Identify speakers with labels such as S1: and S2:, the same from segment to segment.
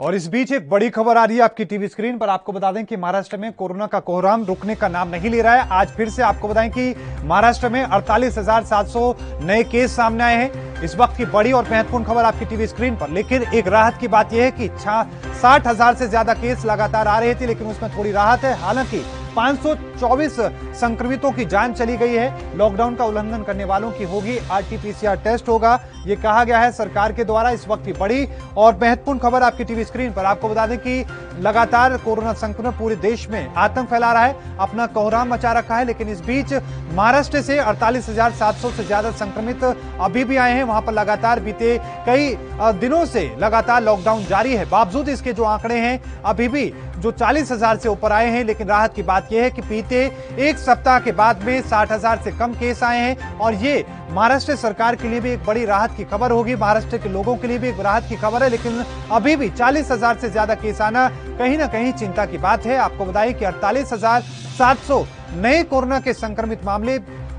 S1: और इस बीच एक बड़ी खबर आ रही है आपकी टीवी स्क्रीन पर। आपको बता दें कि महाराष्ट्र में कोरोना का कोहराम रुकने का नाम नहीं ले रहा है। आज फिर से आपको बताएं कि महाराष्ट्र में 48,700 नए केस सामने आए हैं। इस वक्त की बड़ी और महत्वपूर्ण खबर आपकी टीवी स्क्रीन पर। लेकिन एक राहत की बात यह है कि 60,000 से ज्यादा केस लगातार आ रहे थे, लेकिन उसमें थोड़ी राहत है। हालांकि 524 संक्रमितों की जान चली गई है। लॉकडाउन का उल्लंघन करने वालों की होगी आरटीपीसीआर टेस्ट होगा, यह कहा गया है सरकार के द्वारा। इस वक्त की बड़ी और महत्वपूर्ण खबर आपकी टीवी स्क्रीन पर। आपको बता दें कि लगातार कोरोना संक्रमण पूरे देश में आतंक फैला रहा है, अपना कोहराम मचा रखा है। लेकिन इस बीच महाराष्ट्र से 48,700 से ज्यादा संक्रमित अभी भी आए हैं। वहां पर लगातार बीते कई दिनों से लगातार लॉकडाउन जारी है। बावजूद इसके जो आंकड़े हैं अभी भी जो 40,000 से ऊपर आए हैं। लेकिन राहत की बात यह है कि बीते एक सप्ताह के बाद में 60,000 से कम केस आए हैं। और ये महाराष्ट्र सरकार के लिए भी एक बड़ी राहत की खबर होगी, महाराष्ट्र के लोगों के लिए भी एक राहत की खबर है। लेकिन अभी भी 40,000 से ज्यादा केस आना कहीं ना कहीं चिंता की बात है। आपको बताइए कि 48,700 नए कोरोना के संक्रमित मामले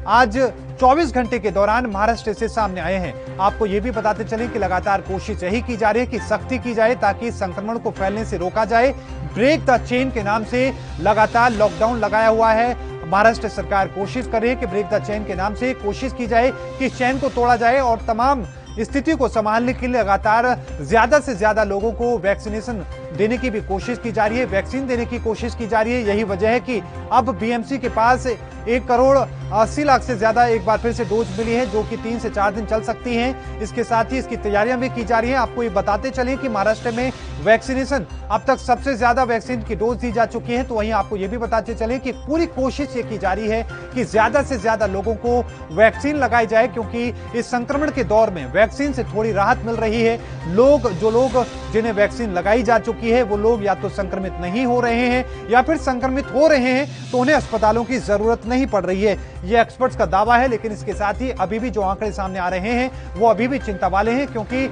S1: आज 24 घंटे के दौरान महाराष्ट्र से सामने आए हैं। आपको यह भी बताते चलें कि लगातार कोशिश यही की जा रही है कि सख्ती की जाए ताकि संक्रमण को फैलने से रोका जाए। ब्रेक द चेन के नाम से लगातार लॉकडाउन लगाया हुआ है। महाराष्ट्र सरकार कोशिश कर रही है कि ब्रेक द चेन के नाम से कोशिश की जाए कि चेन को तोड़ा जाए और तमाम स्थिति को संभालने के लिए लगातार ज्यादा से ज्यादा लोगों को वैक्सीनेशन देने की भी कोशिश की जा रही है, वैक्सीन देने की कोशिश की जा रही है। यही वजह है कि अब बीएमसी के पास 1,80,00,000 से ज्यादा एक बार फिर से डोज मिली है, जो कि 3 से 4 दिन चल सकती हैं। इसके साथ ही इसकी तैयारियां भी की जा रही हैं। आपको ये बताते चलें कि महाराष्ट्र में वैक्सीनेशन अब तक सबसे ज्यादा वैक्सीन की डोज दी जा चुकी है। तो वहीं आपको ये भी बताते चलें कि पूरी कोशिश ये की जा रही है कि ज्यादा से ज्यादा लोगों को वैक्सीन लगाई जाए, क्योंकि इस संक्रमण के दौर में वैक्सीन से थोड़ी राहत मिल रही है। जो लोग जिन्हें वैक्सीन लगाई जा चुकी है वो लोग या तो संक्रमित नहीं हो रहे हैं या फिर संक्रमित हो रहे हैं तो उन्हें अस्पतालों की जरूरत नहीं पड़ रही है। ये एक्सपर्ट्स का दावा है। लेकिन इसके साथ ही अभी भी जो आंकड़े सामने आ रहे हैं वो अभी भी चिंता वाले हैं, क्योंकि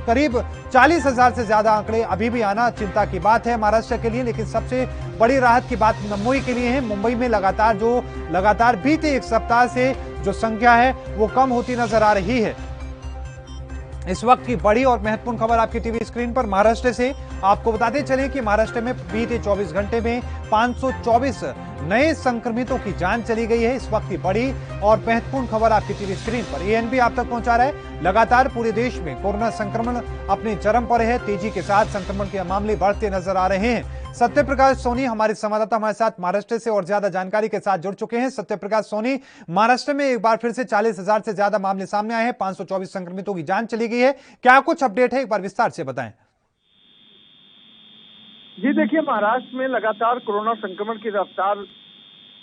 S1: करीब 40,000 से ज्यादा आंकड़े अभी भी आना चिंता की बात है महाराष्ट्र के लिए। लेकिन सबसे बड़ी राहत की बात मुंबई के लिए है। मुंबई में लगातार बीते एक सप्ताह से जो संख्या है वो कम होती नजर आ रही है। इस वक्त की बड़ी और महत्वपूर्ण खबर आपकी टीवी स्क्रीन पर महाराष्ट्र से। आपको बताते चलें कि महाराष्ट्र में बीते 24 घंटे में 524 नए संक्रमितों की जान चली गई है। इस वक्त की बड़ी और महत्वपूर्ण खबर आपकी टीवी स्क्रीन पर एएनबी आप तक पहुंचा रहा है। लगातार पूरे देश में कोरोना संक्रमण अपने चरम पर है। तेजी के साथ संक्रमण के मामले बढ़ते नजर आ रहे हैं। सत्य प्रकाश सोनी हमारे संवाददाता हमारे साथ महाराष्ट्र से और ज्यादा जानकारी के साथ जुड़ चुके हैं। सत्य प्रकाश सोनी, महाराष्ट्र में एक बार फिर से 40,000 से ज्यादा मामले सामने आए हैं, 524 संक्रमितों की जान चली गई है। क्या कुछ अपडेट है, एक बार विस्तार से बताएं।
S2: जी देखिए, महाराष्ट्र में लगातार कोरोना संक्रमण की रफ्तार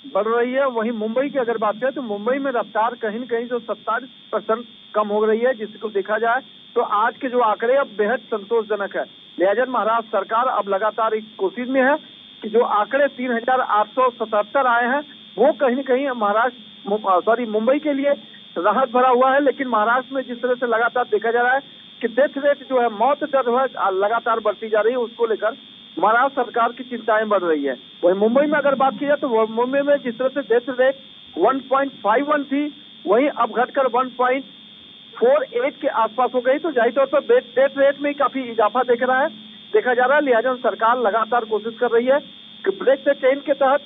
S2: बढ़ रही है। वहीं मुंबई की अगर बात करें तो मुंबई में रफ्तार कहीं न कहीं जो 47% कम हो रही है, जिसको देखा जाए तो आज के जो आंकड़े अब बेहद संतोषजनक है। लिहाजा महाराष्ट्र सरकार अब लगातार एक कोशिश में है कि जो आंकड़े 3,877 आए हैं वो कहीं न कहीं मुंबई के लिए राहत भरा हुआ है। लेकिन महाराष्ट्र में जिस तरह से लगातार देखा जा रहा है कि डेथ रेट जो है, मौत दर लगातार बढ़ती जा रही है, उसको लेकर महाराष्ट्र सरकार की चिंताएं बढ़ रही है। वहीं मुंबई में अगर बात की जाए तो मुंबई में जिस तरह से डेथ रेट 1.51 थी, वहीं अब घटकर 1.48 के आसपास हो गई। तो जाहिर तौर पर डेथ रेट में काफी इजाफा देखा जा रहा है। लिहाजा सरकार लगातार कोशिश कर रही है कि ब्रेक द चेन के तहत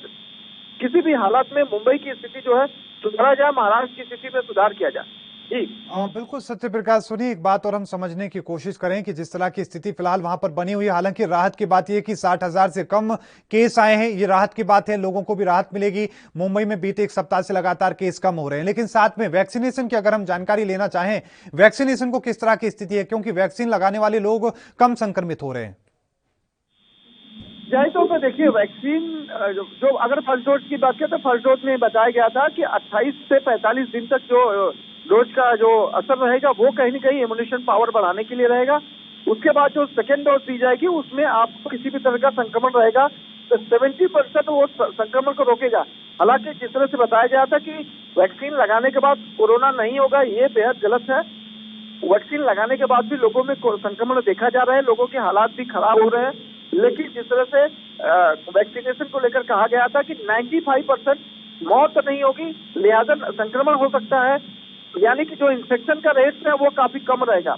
S2: किसी भी हालात में मुंबई की स्थिति जो है सुधारा जाए, महाराष्ट्र की स्थिति में सुधार किया जाए।
S1: बिल्कुल सत्य प्रकाश सोनी, एक बात और हम समझने की कोशिश करें कि जिस तरह की स्थिति फिलहाल वहां पर बनी हुई है। हालांकि राहत की बात यह कि 60,000 से कम केस आए हैं, ये राहत की बात है, लोगों को भी राहत मिलेगी। मुंबई में बीते एक सप्ताह से लगातार केस कम हो रहे हैं। लेकिन साथ में वैक्सीनेशन की अगर हम जानकारी लेना चाहें, वैक्सीनेशन को किस तरह की स्थिति है, क्योंकि वैक्सीन लगाने वाले लोग कम संक्रमित हो रहे हैं।
S2: जाहिर तौर पर देखिए, वैक्सीन जो अगर फर्स्ट डोज की बात करें तो फर्स्ट डोज में बताया गया था कि 28 से 45 दिन तक जो डोज का जो असर रहेगा वो कहीं न कहीं इम्यूनेशन पावर बढ़ाने के लिए रहेगा। उसके बाद जो सेकेंड डोज दी जाएगी उसमें आपको किसी भी तरह का संक्रमण रहेगा तो 70% वो संक्रमण को रोकेगा। हालांकि जिस तरह से बताया गया था कि वैक्सीन लगाने के बाद कोरोना नहीं होगा, ये बेहद गलत है। वैक्सीन लगाने के बाद भी लोगों में संक्रमण देखा जा रहा है, लोगों के हालात भी खराब हो रहे हैं। लेकिन जिस तरह से वैक्सीनेशन को लेकर कहा गया था कि 95% मौत नहीं होगी, लिहाजा संक्रमण हो सकता है, यानी कि जो इन्फेक्शन का रेट है वो काफी कम रहेगा।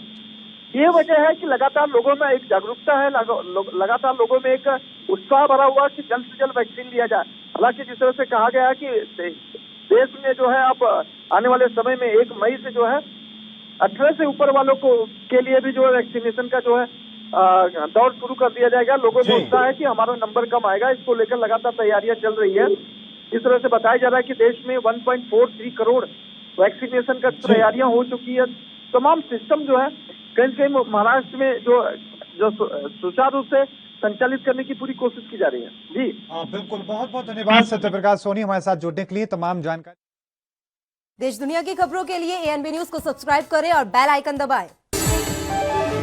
S2: ये वजह है कि लगातार लोगों में एक जागरूकता है, लगातार लोगों में एक उत्साह भरा हुआ कि जल्द से जल्द वैक्सीन लिया जाए। हालांकि जिस तरह से कहा गया है कि देश में जो है अब आने वाले समय में 1 मई से जो है 18 से ऊपर वालों को के लिए भी जो है वैक्सीनेशन का जो है दौर शुरू कर दिया जाएगा। लोगों में उत्साह है कि हमारा नंबर कम आएगा, इसको लेकर लगातार तैयारियां चल रही है। इस तरह से बताया जा रहा है कि देश में 1.43 करोड़ वैक्सीनेशन का तैयारियां हो चुकी है। तमाम सिस्टम जो है कहीं न कहीं महाराष्ट्र में जो सुचारू रूप से संचालित करने की पूरी कोशिश की जा रही है। जी
S1: बिल्कुल, बहुत बहुत धन्यवाद सत्यप्रकाश सोनी हमारे साथ जुड़ने के लिए, तमाम जानकारी।
S3: देश दुनिया की खबरों के लिए एएनबी न्यूज को सब्सक्राइब करें और बेल आइकन दबाएं।